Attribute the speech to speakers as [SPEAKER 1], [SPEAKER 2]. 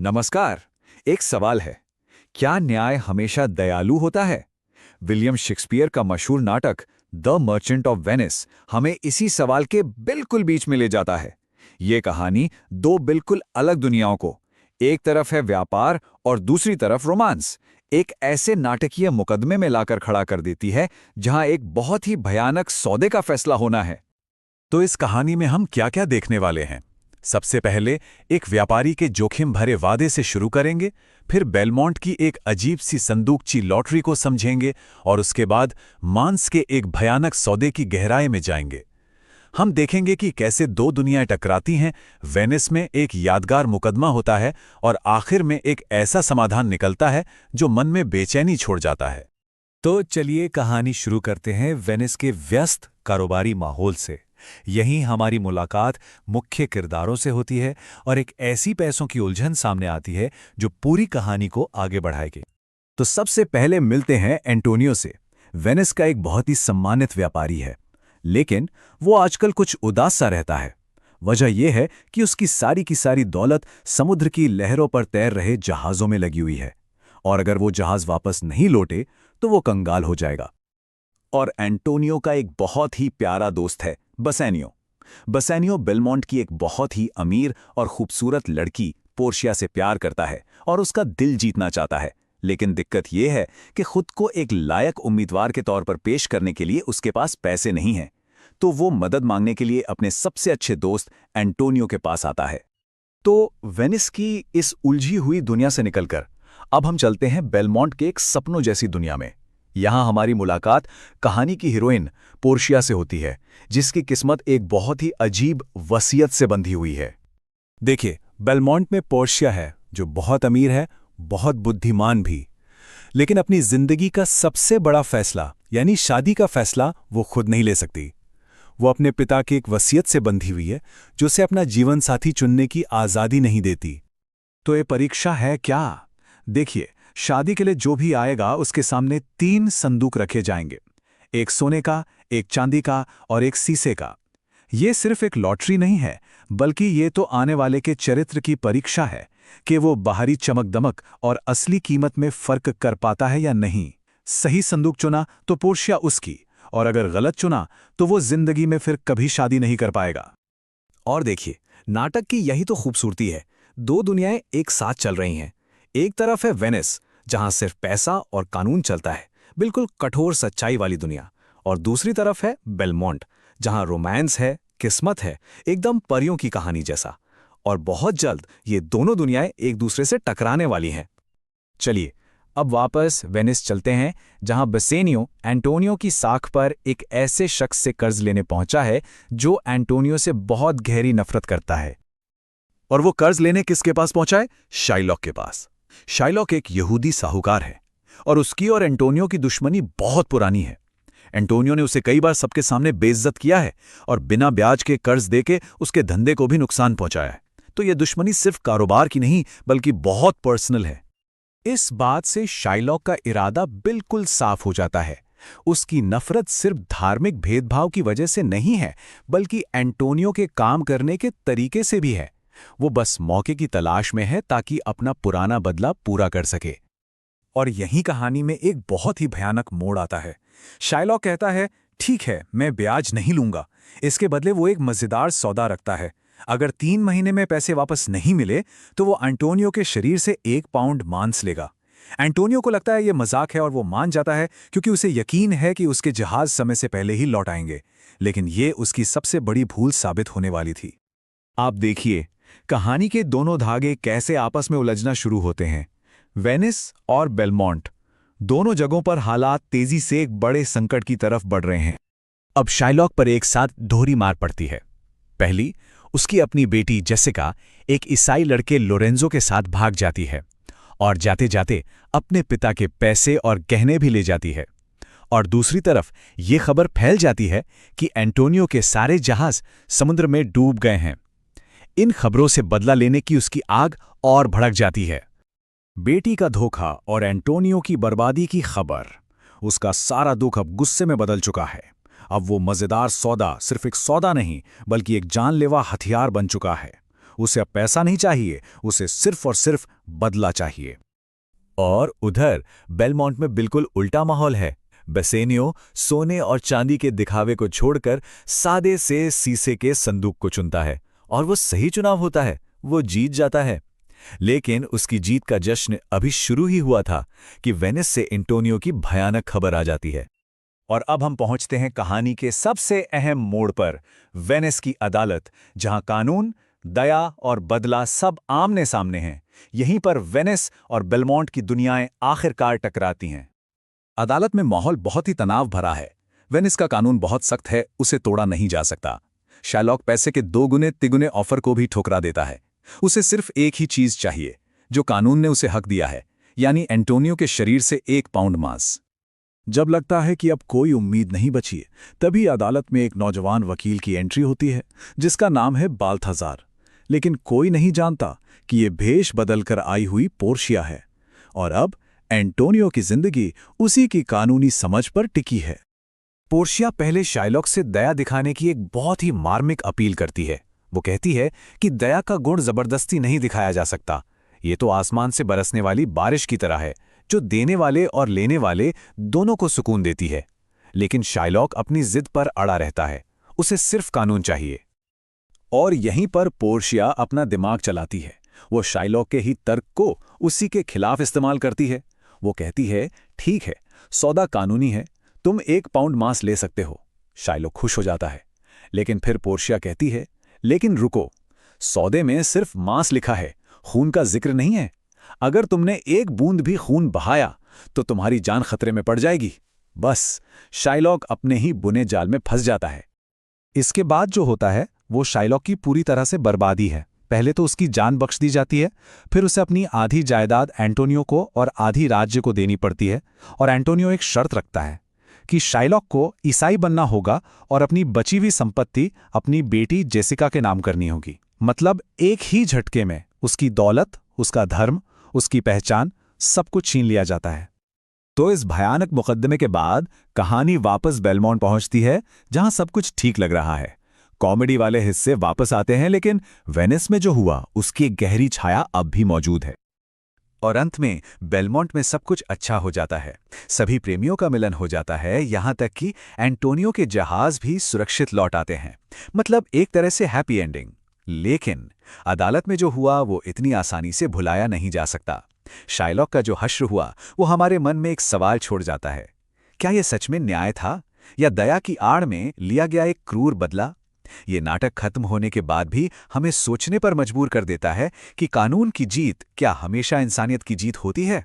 [SPEAKER 1] नमस्कार। एक सवाल है, क्या न्याय हमेशा दयालु होता है? विलियम शेक्सपियर का मशहूर नाटक द मर्चेंट ऑफ वेनिस हमें इसी सवाल के बिल्कुल बीच में ले जाता है। ये कहानी दो बिल्कुल अलग दुनियाओं को, एक तरफ है व्यापार और दूसरी तरफ रोमांस, एक ऐसे नाटकीय मुकदमे में लाकर खड़ा कर देती है जहां एक बहुत ही भयानक सौदे का फैसला होना है।
[SPEAKER 2] तो इस कहानी में हम क्या क्या देखने वाले हैं? सबसे पहले एक व्यापारी के जोखिम भरे वादे से शुरू करेंगे, फिर बेलमोंट की एक अजीब सी संदूकची लॉटरी को समझेंगे और उसके बाद मांस के एक भयानक सौदे की गहराई में जाएंगे। हम देखेंगे कि कैसे दो दुनियाएं टकराती हैं, वेनिस में एक यादगार मुकदमा होता है और आखिर में एक ऐसा समाधान निकलता है जो मन में बेचैनी छोड़ जाता है।
[SPEAKER 3] तो चलिए कहानी शुरू करते हैं वेनिस के व्यस्त कारोबारी माहौल से। यहीं हमारी मुलाकात मुख्य किरदारों से होती है और एक ऐसी पैसों की उलझन सामने आती है जो पूरी कहानी को आगे बढ़ाएगी। तो सबसे पहले मिलते हैं एंटोनियो से। वेनिस का एक बहुत ही सम्मानित व्यापारी है, लेकिन वो आजकल कुछ उदास सा रहता है। वजह यह है कि उसकी सारी की सारी दौलत समुद्र की लहरों पर तैर रहे जहाज़ों में लगी हुई है, और अगर वो जहाज़ वापस नहीं लौटे तो वो कंगाल हो जाएगा।
[SPEAKER 2] और एंटोनियो का एक बहुत ही प्यारा दोस्त है, बसेनियो। बसेनियो बेलमोंट की एक बहुत ही अमीर और खूबसूरत लड़की पोर्शिया से प्यार करता है और उसका दिल जीतना चाहता है, लेकिन दिक्कत यह है कि खुद को एक लायक उम्मीदवार के तौर पर पेश करने के लिए उसके पास पैसे नहीं हैं। तो वो मदद मांगने के लिए अपने सबसे अच्छे दोस्त एंटोनियो के पास आता है।
[SPEAKER 3] तो वेनिस की इस उलझी हुई दुनिया से निकलकर अब हम चलते हैं बेलमोंट के एक सपनों जैसी दुनिया में। यहां हमारी मुलाकात कहानी की हीरोइन पोर्शिया से होती है, जिसकी किस्मत एक बहुत ही अजीब वसीयत से बंधी हुई है। देखिए, बेलमोंट में पोर्शिया है जो बहुत अमीर है, बहुत बुद्धिमान भी, लेकिन अपनी जिंदगी का सबसे बड़ा फैसला यानी शादी का फैसला वो खुद नहीं ले सकती। वो अपने पिता की एक वसीयत से बंधी हुई है जो उसे अपना जीवन साथी चुनने की आज़ादी नहीं देती।
[SPEAKER 2] तो ये परीक्षा है क्या? देखिए, शादी के लिए जो भी आएगा उसके सामने 3 संदूक रखे जाएंगे, एक सोने का, एक चांदी का और एक शीशे का। ये सिर्फ एक लॉटरी नहीं है, बल्कि ये तो आने वाले के चरित्र की परीक्षा है कि वो बाहरी चमक दमक और असली कीमत में फर्क कर पाता है या नहीं। सही संदूक चुना तो पोर्शिया उसकी, और अगर गलत चुना तो वो जिंदगी में फिर कभी शादी नहीं कर पाएगा।
[SPEAKER 3] और देखिए, नाटक की यही तो खूबसूरती है। दो दुनियाएं एक साथ चल रही हैं। एक तरफ है वेनिस, जहां सिर्फ पैसा और कानून चलता है, बिल्कुल कठोर सच्चाई वाली दुनिया, और दूसरी तरफ है बेलमोंट, जहां रोमांस है, किस्मत है, एकदम परियों की कहानी जैसा। और बहुत जल्द ये दोनों दुनियाएं एक दूसरे से टकराने वाली हैं। चलिए अब वापस वेनिस चलते हैं, जहां बसेनियो एंटोनियो की साख पर एक ऐसे शख्स से कर्ज लेने पहुंचा है जो एंटोनियो से बहुत गहरी नफरत करता है।
[SPEAKER 2] और वो कर्ज लेने किसके पास पहुंचा है? शाइलॉक के पास। शाइलॉक एक यहूदी साहूकार है और उसकी और एंटोनियो की दुश्मनी बहुत पुरानी है। एंटोनियो ने उसे कई बार सबके सामने बेइज्जत किया है और बिना ब्याज के कर्ज देके उसके धंधे को भी नुकसान पहुंचाया है। तो यह दुश्मनी सिर्फ कारोबार की नहीं बल्कि बहुत पर्सनल है।
[SPEAKER 3] इस बात से शाइलॉक का इरादा बिल्कुल साफ हो जाता है। उसकी नफरत सिर्फ धार्मिक भेदभाव की वजह से नहीं है, बल्कि एंटोनियो के काम करने के तरीके से भी है। वो बस मौके की तलाश में है ताकि अपना पुराना बदला पूरा कर सके। और यही कहानी में एक बहुत ही भयानक मोड़ आता है। शाइलॉक कहता है, ठीक है, मैं ब्याज नहीं लूंगा। इसके बदले वो एक मजेदार सौदा रखता है। अगर 3 महीने में पैसे वापस नहीं मिले तो वो एंटोनियो के शरीर से 1 पाउंड मांस लेगा। एंटोनियो को लगता है ये मजाक है और वो मान जाता है, क्योंकि उसे यकीन है कि उसके जहाज समय से पहले ही लौट आएंगे। लेकिन ये उसकी सबसे बड़ी भूल साबित होने वाली थी।
[SPEAKER 2] आप देखिए, कहानी के दोनों धागे कैसे आपस में उलझना शुरू होते हैं। वेनिस और बेलमोंट दोनों जगहों पर हालात तेजी से एक बड़े संकट की तरफ बढ़ रहे हैं।
[SPEAKER 3] अब शाइलॉक पर एक साथ दोहरी मार पड़ती है। पहली, उसकी अपनी बेटी जेसिका एक ईसाई लड़के लोरेंजो के साथ भाग जाती है और जाते जाते अपने पिता के पैसे और गहने भी ले जाती है। और दूसरी तरफ ये खबर फैल जाती है कि एंटोनियो के सारे जहाज समुद्र में डूब गए हैं। इन खबरों से बदला लेने की उसकी आग और भड़क जाती है। बेटी का धोखा और एंटोनियो की बर्बादी की खबर, उसका सारा दुख अब गुस्से में बदल चुका है। अब वो मजेदार सौदा सिर्फ एक सौदा नहीं बल्कि एक जानलेवा हथियार बन चुका है। उसे अब पैसा नहीं चाहिए, उसे सिर्फ और सिर्फ बदला चाहिए। और उधर बेलमोंट में बिल्कुल उल्टा माहौल है। बेसेनियो सोने और चांदी के दिखावे को छोड़कर सादे से शीशे के संदूक को चुनता है, और वो सही चुनाव होता है, वो जीत जाता है। लेकिन उसकी जीत का जश्न अभी शुरू ही हुआ था कि वेनिस से एंटोनियो की भयानक खबर आ जाती है।
[SPEAKER 2] और अब हम पहुंचते हैं कहानी के सबसे अहम मोड़ पर, वेनिस की अदालत, जहां कानून, दया और बदला सब आमने सामने हैं। यहीं पर वेनिस और बेलमोंट की दुनियाएं आखिरकार टकराती हैं। अदालत में माहौल बहुत ही तनाव भरा है। वेनिस का कानून बहुत सख्त है, उसे तोड़ा नहीं जा सकता। शाइलॉक पैसे के 2 गुने तिगुने ऑफर को भी ठुकरा देता है। उसे सिर्फ एक ही चीज चाहिए, जो कानून ने उसे हक दिया है, यानी एंटोनियो के शरीर से 1 पाउंड मांस। जब लगता है कि अब कोई उम्मीद नहीं बची है, तभी अदालत में एक नौजवान वकील की एंट्री होती है, जिसका नाम है बाल्थाजार। लेकिन कोई नहीं जानता कि ये भेष बदलकर आई हुई पोर्शिया है, और अब एंटोनियो की जिंदगी उसी की कानूनी समझ पर टिकी है।
[SPEAKER 3] पोर्शिया पहले शाइलॉक से दया दिखाने की एक बहुत ही मार्मिक अपील करती है। वो कहती है कि दया का गुण जबरदस्ती नहीं दिखाया जा सकता, ये तो आसमान से बरसने वाली बारिश की तरह है, जो देने वाले और लेने वाले दोनों को सुकून देती है। लेकिन शाइलॉक अपनी जिद पर अड़ा रहता है, उसे सिर्फ कानून चाहिए।
[SPEAKER 2] और यहीं पर पोर्शिया अपना दिमाग चलाती है। वो शाइलॉक के ही तर्क को उसी के खिलाफ इस्तेमाल करती है। वो कहती है, ठीक है, सौदा कानूनी है, तुम 1 पाउंड मांस ले सकते हो। शाइलॉक खुश हो जाता है। लेकिन फिर पोर्शिया कहती है, लेकिन रुको, सौदे में सिर्फ मांस लिखा है, खून का जिक्र नहीं है। अगर तुमने 1 बूंद भी खून बहाया तो तुम्हारी जान खतरे में पड़ जाएगी। बस शाइलॉक अपने ही बुने जाल में फंस जाता है।
[SPEAKER 3] इसके बाद जो होता है वो शाइलॉक की पूरी तरह से बर्बादी है। पहले तो उसकी जान बख्श दी जाती है, फिर उसे अपनी आधी जायदाद एंटोनियो को और आधी राज्य को देनी पड़ती है। और एंटोनियो एक शर्त रखता है कि शाइलॉक को ईसाई बनना होगा और अपनी बची हुई संपत्ति अपनी बेटी जेसिका के नाम करनी होगी। मतलब एक ही झटके में उसकी दौलत, उसका धर्म, उसकी पहचान, सब कुछ छीन लिया जाता है। तो इस भयानक मुकदमे के बाद कहानी वापस बेलमोंट पहुंचती है, जहां सब कुछ ठीक लग रहा है। कॉमेडी वाले हिस्से वापस आते हैं, लेकिन वेनिस में जो हुआ उसकी एक गहरी छाया अब भी मौजूद है।
[SPEAKER 2] और अंत में बेलमोंट में सब कुछ अच्छा हो जाता है। सभी प्रेमियों का मिलन हो जाता है, यहां तक कि एंटोनियो के जहाज भी सुरक्षित लौट आते हैं। मतलब एक तरह से हैप्पी एंडिंग। लेकिन अदालत में जो हुआ वो इतनी आसानी से भुलाया नहीं जा सकता। शाइलॉक का जो हश्र हुआ वो हमारे मन में एक सवाल छोड़ जाता है। क्या यह सच में न्याय था, या दया की आड़ में लिया गया एक क्रूर बदला? ये नाटक खत्म होने के बाद भी हमें सोचने पर मजबूर कर देता है कि कानून की जीत क्या हमेशा इंसानियत की जीत होती है?